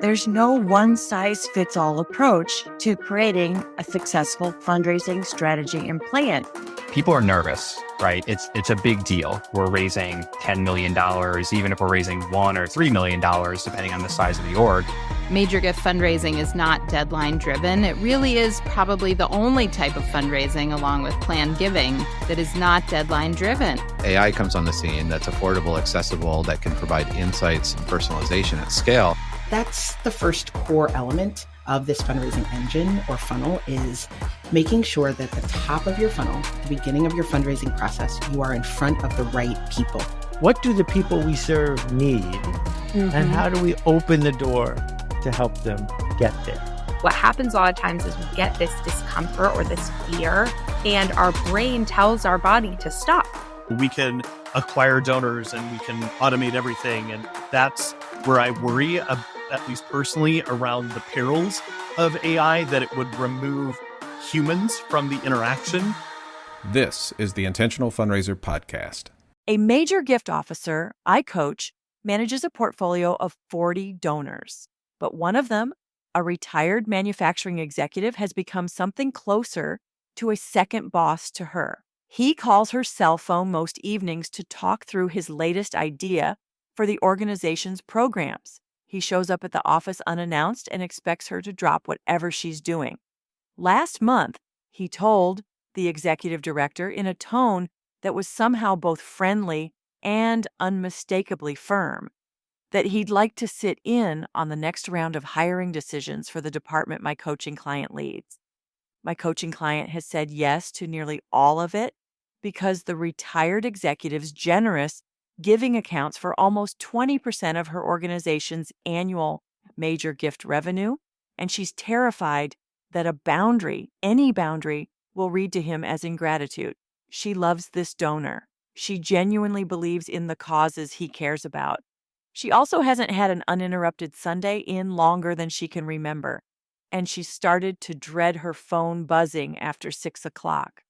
There's no one-size-fits-all approach to creating a successful fundraising strategy and plan. People are nervous, right? It's a big deal. We're raising $10 million, even if we're raising $1 or $3 million, depending on the size of the org. Major gift fundraising is not deadline driven. It really is probably the only type of fundraising, along with planned giving, that is not deadline driven. AI comes on the scene that's affordable, accessible, that can provide insights and personalization at scale. That's the first core element of this fundraising engine or funnel, is making sure that the top of your funnel, the beginning of your fundraising process, you are in front of the right people. What do the people we serve need? And how do we open the door to help them get there? What happens a lot of times is we get this discomfort or this fear, and our brain tells our body to stop. We can acquire donors and we can automate everything. And that's where I worry, at least personally, around the perils of AI, that it would remove humans from the interaction. This is the Intentional Fundraiser podcast. A major gift officer I coach manages a portfolio of 40 donors, but one of them, a retired manufacturing executive, has become something closer to a second boss to her. He calls her cell phone most evenings to talk through his latest idea for the organization's programs. He shows up at the office unannounced and expects her to drop whatever she's doing. Last month, he told the executive director in a tone that was somehow both friendly and unmistakably firm that he'd like to sit in on the next round of hiring decisions for the department my coaching client leads. My coaching client has said yes to nearly all of it because the retired executive's generous giving accounts for almost 20% of her organization's annual major gift revenue, and she's terrified that a boundary, any boundary, will read to him as ingratitude. She loves this donor. She genuinely believes in the causes he cares about. She also hasn't had an uninterrupted Sunday in longer than she can remember, and she started to dread her phone buzzing after 6 o'clock.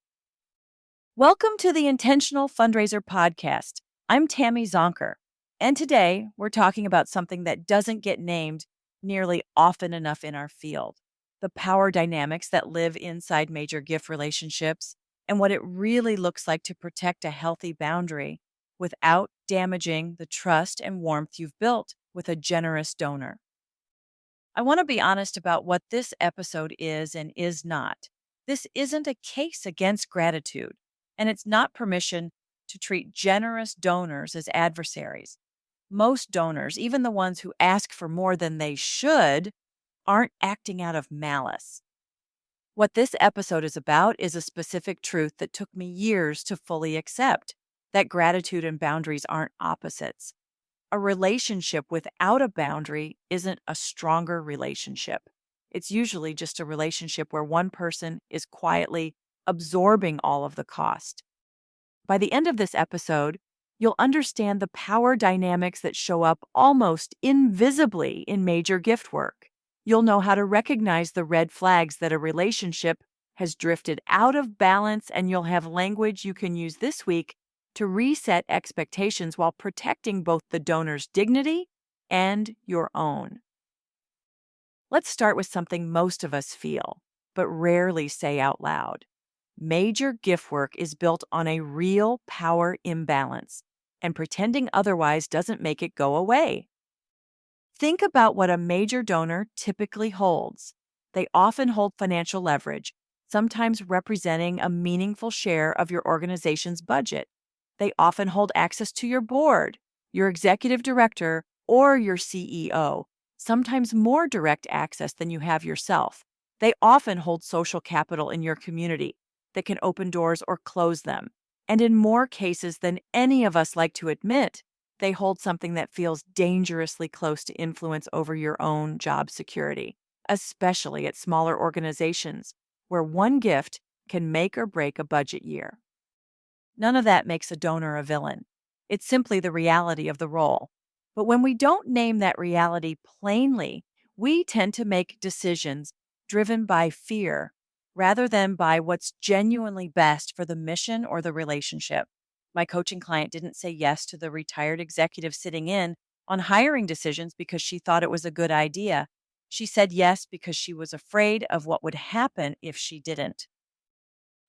Welcome to the Intentional Fundraiser podcast. I'm Tammy Zonker, and today we're talking about something that doesn't get named nearly often enough in our field: the power dynamics that live inside major gift relationships and what it really looks like to protect a healthy boundary without damaging the trust and warmth you've built with a generous donor. I want to be honest about what this episode is and is not. This isn't a case against gratitude, and it's not permission to treat generous donors as adversaries. Most donors, even the ones who ask for more than they should, aren't acting out of malice. What this episode is about is a specific truth that took me years to fully accept: that gratitude and boundaries aren't opposites. A relationship without a boundary isn't a stronger relationship. It's usually just a relationship where one person is quietly absorbing all of the cost. By the end of this episode, you'll understand the power dynamics that show up almost invisibly in major gift work. You'll know how to recognize the red flags that a relationship has drifted out of balance, and you'll have language you can use this week to reset expectations while protecting both the donor's dignity and your own. Let's start with something most of us feel, but rarely say out loud. Major gift work is built on a real power imbalance, and pretending otherwise doesn't make it go away. Think about what a major donor typically holds. They often hold financial leverage, sometimes representing a meaningful share of your organization's budget. They often hold access to your board, your executive director, or your CEO, sometimes more direct access than you have yourself. They often hold social capital in your community that can open doors or close them. And in more cases than any of us like to admit, they hold something that feels dangerously close to influence over your own job security, especially at smaller organizations where one gift can make or break a budget year. None of that makes a donor a villain. It's simply the reality of the role. But when we don't name that reality plainly, we tend to make decisions driven by fear rather than by what's genuinely best for the mission or the relationship. My coaching client didn't say yes to the retired executive sitting in On hiring decisions because she thought it was a good idea. She said yes because she was afraid of what would happen if she didn't.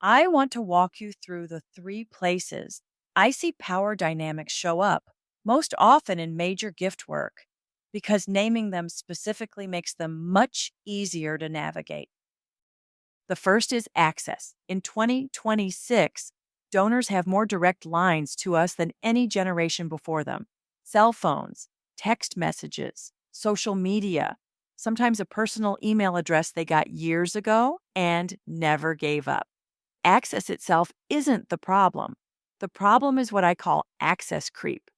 I want to walk you through the three places I see power dynamics show up, most often in major gift work, because naming them specifically makes them much easier to navigate. The first is access. In 2026, donors have more direct lines to us than any generation before them. Cell phones, text messages, social media, sometimes a personal email address they got years ago and never gave up. Access itself isn't the problem. The problem is what I call access creep,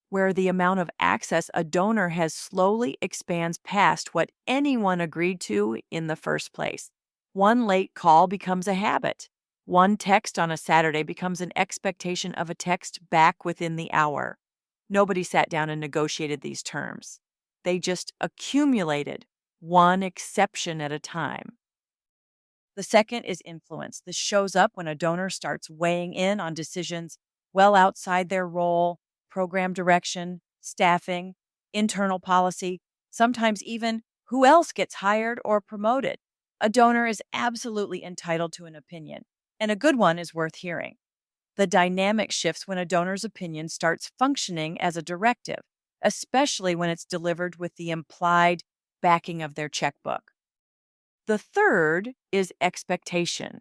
where the amount of access a donor has slowly expands past what anyone agreed to in the first place. One late call becomes a habit. One text on a Saturday becomes an expectation of a text back within the hour. Nobody sat down and negotiated these terms. They just accumulated, one exception at a time. The second is influence. This shows up when a donor starts weighing in on decisions well outside their role, program direction, staffing, internal policy, sometimes even who else gets hired or promoted. A donor is absolutely entitled to an opinion, and a good one is worth hearing. The dynamic shifts when a donor's opinion starts functioning as a directive, especially when it's delivered with the implied backing of their checkbook. The third is expectation.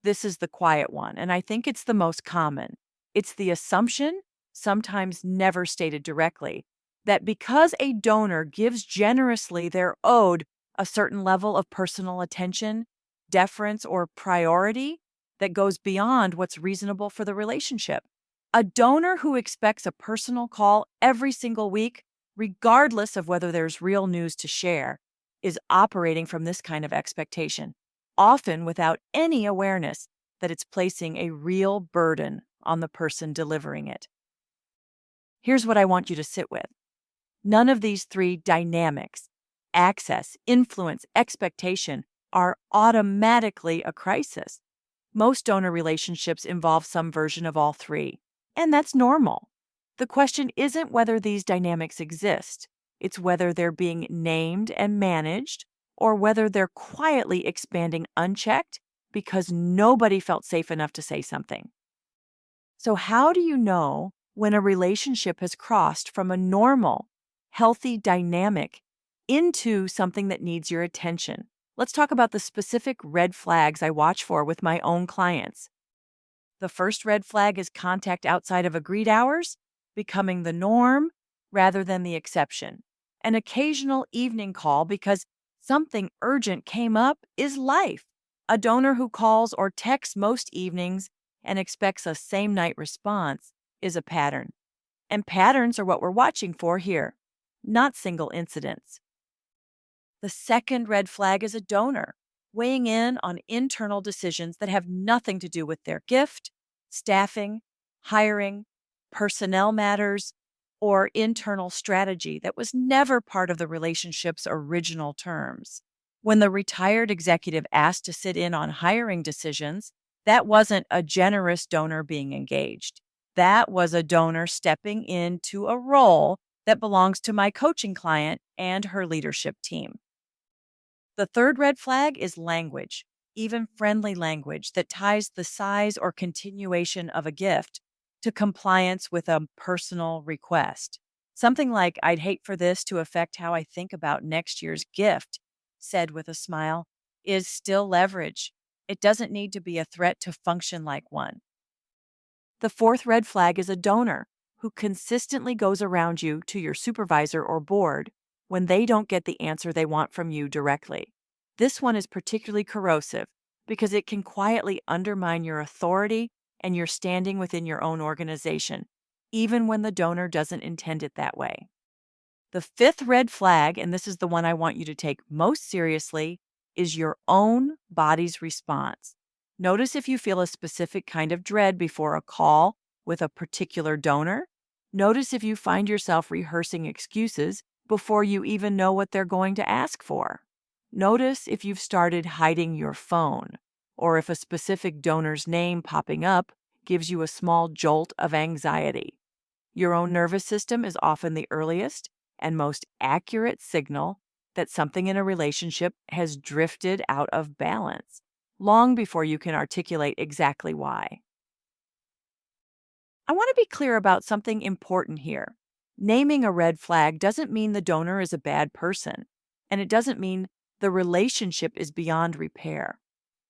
This is the quiet one, and I think it's the most common. It's the assumption, sometimes never stated directly, that because a donor gives generously, they're owed a certain level of personal attention, deference, or priority that goes beyond what's reasonable for the relationship. A donor who expects a personal call every single week, regardless of whether there's real news to share, is operating from this kind of expectation, often without any awareness that it's placing a real burden on the person delivering it. Here's what I want you to sit with. None of these three dynamics, access, influence, expectation, are automatically a crisis. Most donor relationships involve some version of all three, and that's normal. The question isn't whether these dynamics exist. It's whether they're being named and managed, or whether they're quietly expanding unchecked because nobody felt safe enough to say something. So, how do you know when a relationship has crossed from a normal, healthy dynamic into something that needs your attention? Let's talk about the specific red flags I watch for with my own clients. The first red flag is contact outside of agreed hours, becoming the norm rather than the exception. An occasional evening call because something urgent came up is life. A donor who calls or texts most evenings and expects a same-night response is a pattern. And patterns are what we're watching for here, not single incidents. The second red flag is a donor weighing in on internal decisions that have nothing to do with their gift, staffing, hiring, personnel matters, or internal strategy that was never part of the relationship's original terms. When the retired executive asked to sit in on hiring decisions, that wasn't a generous donor being engaged. That was a donor stepping into a role that belongs to my coaching client and her leadership team. The third red flag is language, even friendly language that ties the size or continuation of a gift to compliance with a personal request. Something like, "I'd hate for this to affect how I think about next year's gift," said with a smile, is still leverage. It doesn't need to be a threat to function like one. The fourth red flag is a donor who consistently goes around you to your supervisor or board when they don't get the answer they want from you directly. This one is particularly corrosive because it can quietly undermine your authority and your standing within your own organization, even when the donor doesn't intend it that way. The fifth red flag, and this is the one I want you to take most seriously, is your own body's response. Notice if you feel a specific kind of dread before a call with a particular donor. Notice if you find yourself rehearsing excuses before you even know what they're going to ask for. Notice if you've started hiding your phone, or if a specific donor's name popping up gives you a small jolt of anxiety. Your own nervous system is often the earliest and most accurate signal that something in a relationship has drifted out of balance, long before you can articulate exactly why. I want to be clear about something important here. Naming a red flag doesn't mean the donor is a bad person, and it doesn't mean the relationship is beyond repair.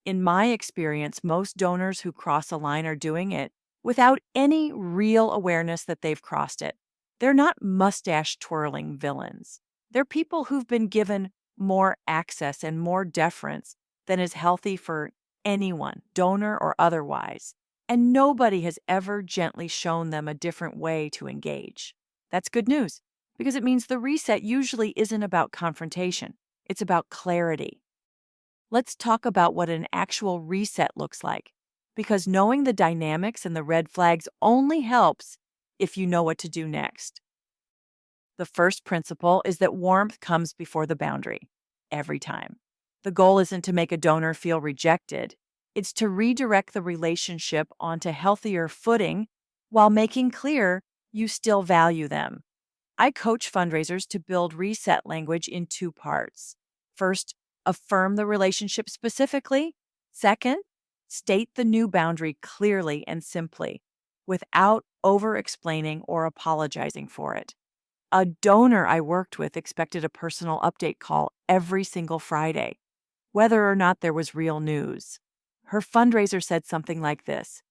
In my experience, most donors who cross a line are doing it without any real awareness that they've crossed it. They're not mustache twirling villains. They're people who've been given more access and more deference than is healthy for anyone, donor or otherwise. And nobody has ever gently shown them a different way to engage. That's good news, because it means the reset usually isn't about confrontation. It's about clarity. Let's talk about what an actual reset looks like, because knowing the dynamics and the red flags only helps if you know what to do next. The first principle is that warmth comes before the boundary, every time. The goal isn't to make a donor feel rejected. It's to redirect the relationship onto healthier footing while making clear you still value them. I coach fundraisers to build reset language in two parts. First, affirm the relationship specifically. Second, state the new boundary clearly and simply, without over-explaining or apologizing for it. A donor I worked with expected a personal update call every single Friday, whether or not there was real news. Her fundraiser said something like this: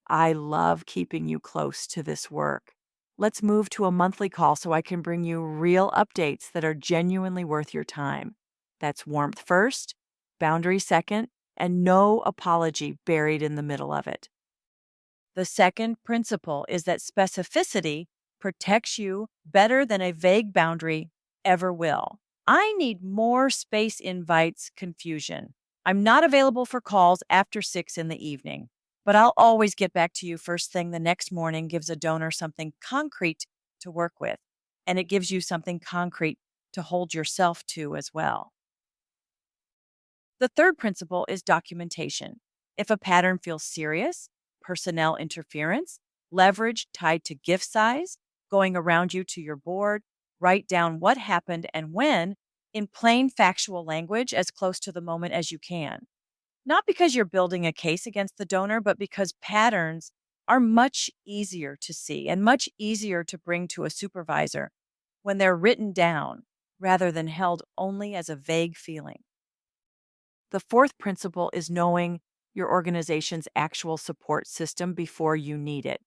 "I love keeping you close to this work. Let's move to a monthly call so I can bring you real updates that are genuinely worth your time." That's warmth first, boundary second, and no apology buried in the middle of it. The second principle is that specificity protects you better than a vague boundary ever will. I need more space invites confusion. I'm not available for calls after 6 in the evening, but I'll always get back to you first thing the next morning gives a donor something concrete to work with, and it gives you something concrete to hold yourself to as well. The third principle is documentation. If a pattern feels serious, personnel interference, leverage tied to gift size, going around you to your board, write down what happened and when in plain factual language as close to the moment as you can. Not because you're building a case against the donor, but because patterns are much easier to see and much easier to bring to a supervisor when they're written down rather than held only as a vague feeling. The fourth principle is knowing your organization's actual support system before you need it,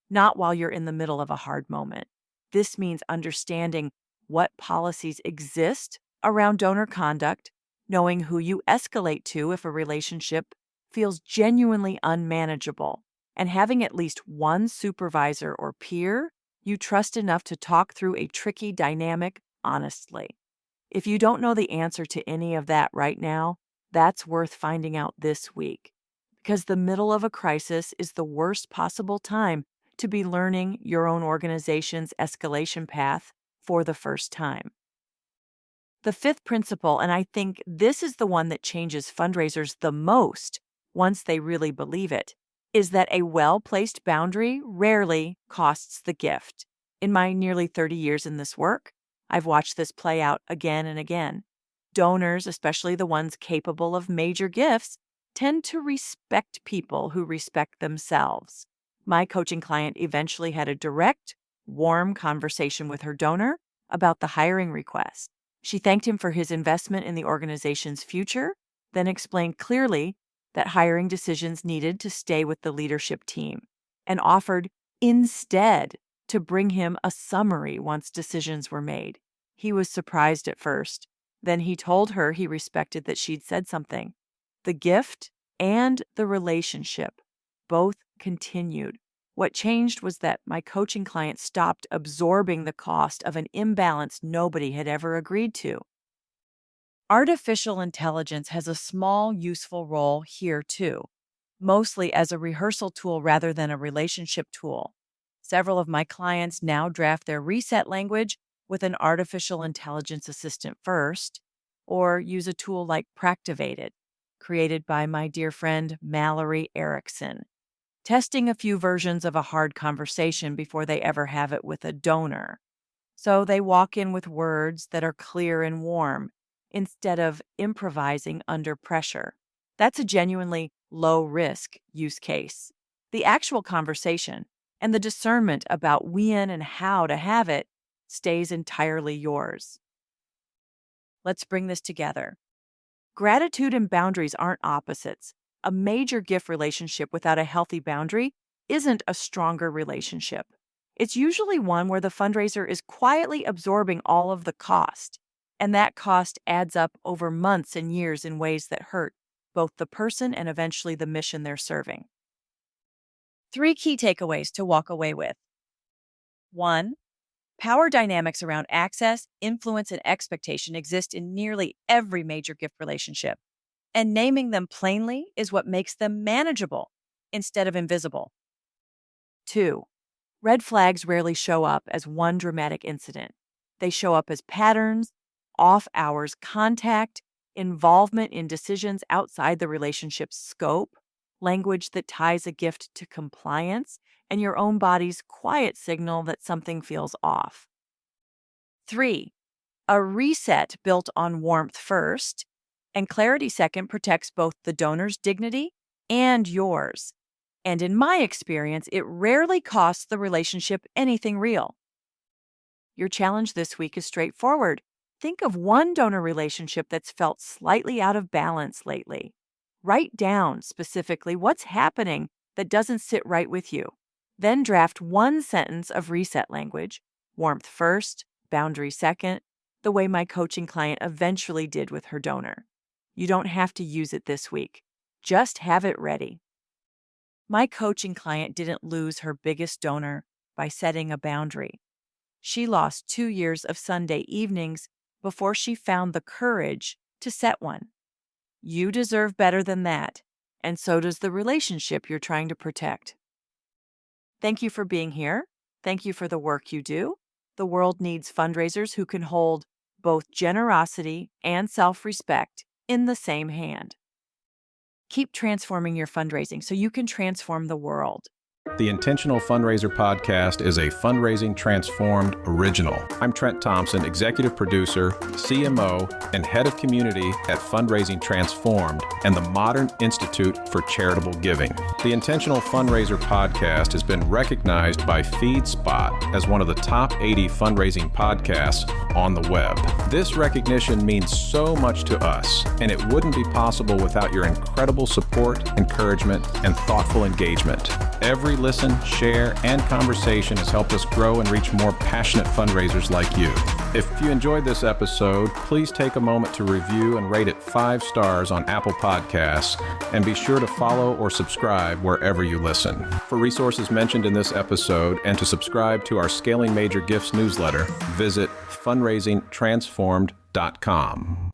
not while you're in the middle of a hard moment. This means understanding what policies exist around donor conduct, knowing who you escalate to if a relationship feels genuinely unmanageable, and having at least one supervisor or peer you trust enough to talk through a tricky dynamic honestly. If you don't know the answer to any of that right now, that's worth finding out this week, because the middle of a crisis is the worst possible time to be learning your own organization's escalation path for the first time. The fifth principle, and I think this is the one that changes fundraisers the most once they really believe it, is that a well-placed boundary rarely costs the gift. In my nearly 30 years in this work, I've watched this play out again and again. Donors, especially the ones capable of major gifts, tend to respect people who respect themselves. My coaching client eventually had a direct, warm conversation with her donor about the hiring request. She thanked him for his investment in the organization's future, then explained clearly that hiring decisions needed to stay with the leadership team, and offered instead to bring him a summary once decisions were made. He was surprised at first. Then he told her he respected that she'd said something. The gift and the relationship both continued. What changed was that my coaching client stopped absorbing the cost of an imbalance nobody had ever agreed to. Artificial intelligence has a small, useful role here too, mostly as a rehearsal tool rather than a relationship tool. Several of my clients now draft their reset language with an artificial intelligence assistant first, or use a tool like Practivated, created by my dear friend Mallory Erickson, testing a few versions of a hard conversation before they ever have it with a donor. So they walk in with words that are clear and warm instead of improvising under pressure. That's a genuinely low risk use case. The actual conversation and the discernment about when and how to have it stays entirely yours. Let's bring this together. Gratitude and boundaries aren't opposites. A major gift relationship without a healthy boundary isn't a stronger relationship. It's usually one where the fundraiser is quietly absorbing all of the cost, and that cost adds up over months and years in ways that hurt both the person and eventually the mission they're serving. 3 key takeaways to walk away with. 1. Power dynamics around access, influence, and expectation exist in nearly every major gift relationship, and naming them plainly is what makes them manageable instead of invisible. 2. Red flags rarely show up as one dramatic incident. They show up as patterns, off-hours contact, involvement in decisions outside the relationship's scope, language that ties a gift to compliance, and your own body's quiet signal that something feels off. 3. A reset built on warmth first and clarity second protects both the donor's dignity and yours. And in my experience, it rarely costs the relationship anything real. Your challenge this week is straightforward. Think of one donor relationship that's felt slightly out of balance lately. Write down specifically what's happening that doesn't sit right with you. Then draft one sentence of reset language, warmth first, boundary second, the way my coaching client eventually did with her donor. You don't have to use it this week. Just have it ready. My coaching client didn't lose her biggest donor by setting a boundary. She lost 2 years of Sunday evenings before she found the courage to set one. You deserve better than that, and so does the relationship you're trying to protect. Thank you for being here. Thank you for the work you do. The world needs fundraisers who can hold both generosity and self-respect in the same hand. Keep transforming your fundraising so you can transform the world. The Intentional Fundraiser Podcast is a Fundraising Transformed original. I'm Trent Thompson, executive producer, CMO, and head of community at Fundraising Transformed and the Modern Institute for Charitable Giving. The Intentional Fundraiser Podcast has been recognized by FeedSpot as one of the top 80 fundraising podcasts on the web. This recognition means so much to us, and it wouldn't be possible without your incredible support, encouragement, and thoughtful engagement. Every listen, share, and conversation has helped us grow and reach more passionate fundraisers like you. If you enjoyed this episode, please take a moment to review and rate it 5 stars on Apple Podcasts, and be sure to follow or subscribe wherever you listen. For resources mentioned in this episode and to subscribe to our Scaling Major Gifts newsletter, visit fundraisingtransformed.com.